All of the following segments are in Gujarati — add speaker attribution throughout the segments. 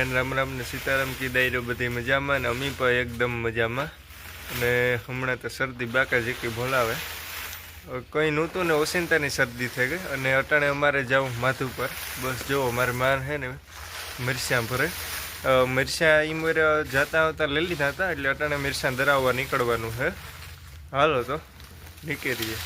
Speaker 1: બધાને રામ રામ ને સીતારામ કી દાયરો બધી મજામાં ને અમી પણ એકદમ મજામાં. અને હમણાં તો શરદી બાકા જેકી ભોલાવે કંઈ નહોતું ને ઓસિંતાની શરદી થઈ ગઈ. અને અટાણે અમારે જાઉં માથું પર. બસ જો મારી માન છે ને મિરસાં ભરે મિરસાં એ મોરે જતા આવતા લઈ લીધા હતા એટલે અટાણે મિરસાં ધરાવવા નીકળવાનું છે. હાલો તો નીકળીએ.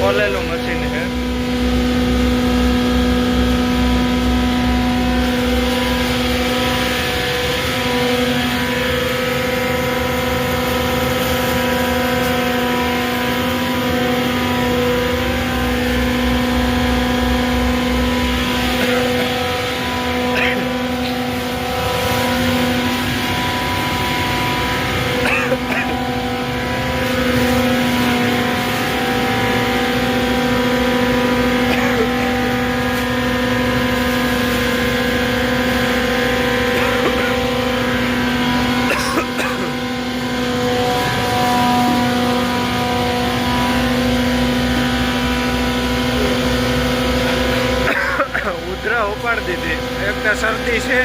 Speaker 1: ખોલેલું મશીન છે. ઉપાડી દીધી. એક તો શરદી છે.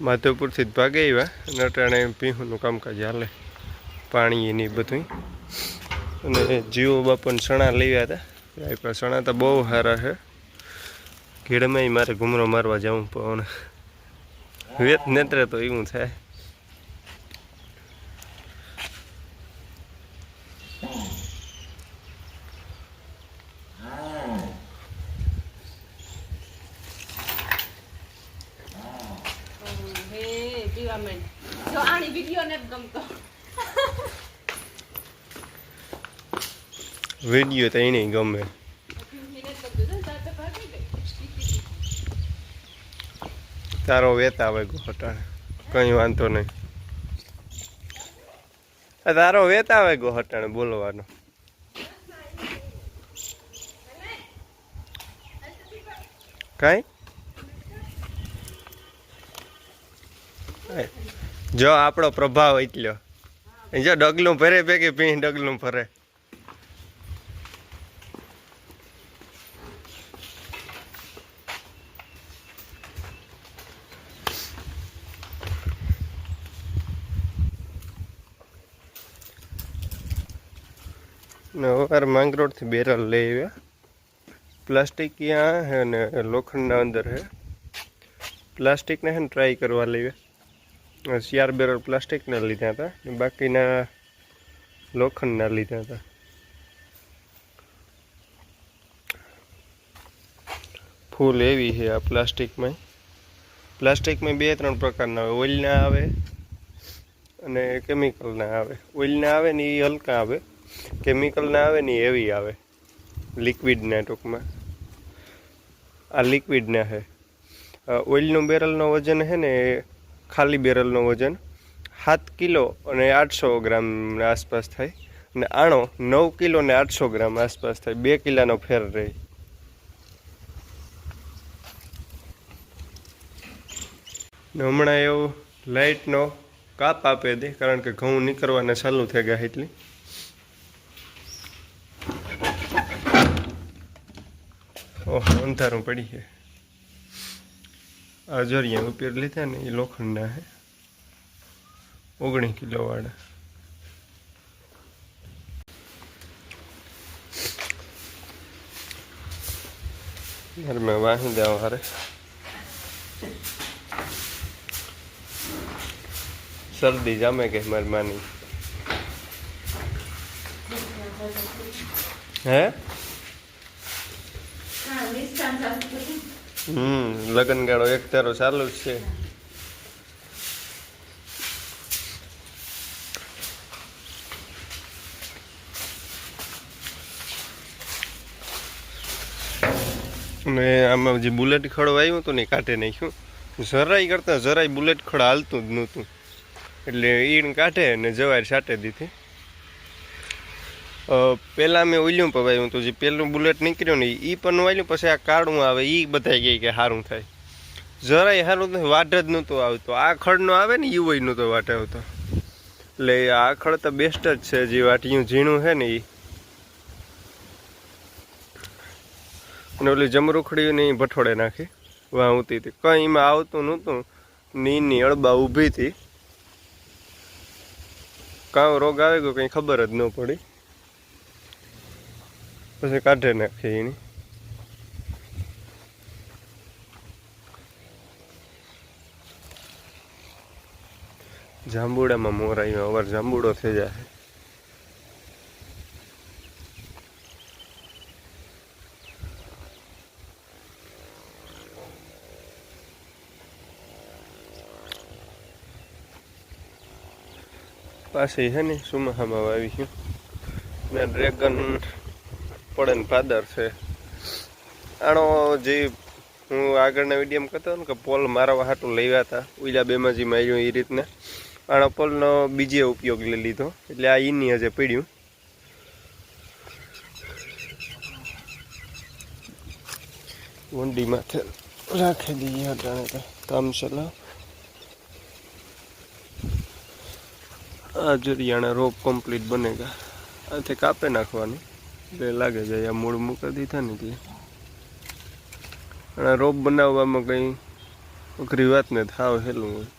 Speaker 1: માધવપુરથી જ ભાગે આવ્યા અને અટાણે પીહુનું કામકાજ હાલે. પાણી એની બધું. અને જીવો બાપાને ચણા લેવ્યા હતા. આપ્યા ચણા તો બહુ સારા છે. ઘેડમાં મારે ઘૂમરો મારવા જવું પણ વેત નેત્રે તો એવું થાય.
Speaker 2: જો આની વિડિયો ને ગમતો
Speaker 1: વિડિયો તો એને ગમે. તારો વેત આવે ગો હટાણે કઈ વાંધો નહીં. તારો વેત આવે ગો હટાણે બોલવાનો. કઈ જો આપણો પ્રભાવ એટલો જો ડગલું ભરે ભેગી પી ડગલું ભરે ને હવાર માંગરોળથી બેરલ લઈ આવ્યા. પ્લાસ્ટિક ત્યાં હે ને લોખંડના અંદર હે. પ્લાસ્ટિકને હે ને ટ્રાય કરવા લેવા. 4 બેરલ પ્લાસ્ટિકના લીધા હતા ને બાકીના લોખંડના લીધા હતા. ફૂલ એવી છે આ પ્લાસ્ટિકમાં. 2-3 પ્રકારના આવે. ઓઇલના આવે અને કેમિકલના આવે. ઓઇલના આવે ને એ હલકા આવે, કેમિકલના આવે ને એ હેવી આવે, લિક્વિડના ટૂંકમાં. આ લિક્વિડના છે. ઓઇલનું બેરલનો વજન છે ને ખાલી બેરલનો વજન 7 કિલો અને 800 ગ્રામ આસપાસ થાય અને આણો 9 કિલો ને 800 ગ્રામ આસપાસ થાય. 2 કિલાનો ફેર રહે. ને હમણાં એવો લાઇટનો કાપ આપે દે કારણ કે ઘઉં નીકળવાના ચાલુ થઈ ગયા એટલી. ઓહો અંધારું પડી છે. આ જરિયા ઉપર લીધા ને એ લોખંડના છે, 19 કિલો વાળા. ઘરમાં વાહી જાઓ હારે. શરદી જામે કે મારી માની હે લગનગાળો એક તારો ચાલુ જ છે. અને આમાં જે બુલેટ ખડ આવ્યું હતું ને કાઢે નાખ્યું. જરાય કરતા જરાય બુલેટ ખડ હાલતું જ નહોતું એટલે ઈણ કાઢે ને જવાર છાંટે દીધી. પહેલાં મેં ઓઈલ્યું પવાયું હતું. જે પહેલું બુલેટ નીકળ્યું ને એ પણ વાળ્યું. પછી આ કાળું આવે એ બધા કહે કે સારું થાય. જરાય સારું થાય, વાટ જ નહોતો આવતો. આ ખડનો આવે ને એ હોય નહોતો વાટ આવતો. એટલે આ ખડ તો બેસ્ટ જ છે. જે વાટિયું ઝીણું છે ને એ. અને ઓલી જમરૂખડી ને એ ભઠોડે નાખી વાહ ઉતી હતી. કંઈ એમાં આવતું નહોતું. નીની અળબા ઊભી હતી. કાં રોગ આવી ગયો કંઈ ખબર જ ન પડી. પછી કાઢે નાખી એની. જાંબુડામાં મોરાયું અવાર જાંબુડો થઈ જાય. પાછી છે ને સુમાહામાં વાવી છું ને ડ્રેગન પડે ને પાદર છે. આનો જે હું આગળના વિડીયોમાં કહેતો ને કે પોલ મારવા હાટું લેવા હતા ઉઈલા બેમાં જે માર્યું એ રીતના આનો પોલનો બીજે ઉપયોગ લઈ લીધો. એટલે આ ઈની હજે પડ્યું. વંડી માથે રાખી દઈએ અટાણે તો કામ ચલાવ. આ જરિયાણા રોપ કમ્પ્લીટ બનેગા. આથી કાપે નાખવાની એટલે લાગે જાય. આ મૂળ મૂકી દીધા ને એટલે અને રોપ બનાવવામાં કંઈ અઘરી વાત ને થાવ હેલું હોય.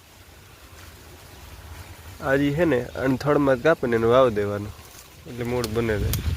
Speaker 1: આજે છે ને અને થડમાં જ કાપે ને એનું વાવ દેવાનું એટલે મૂળ બને જાય.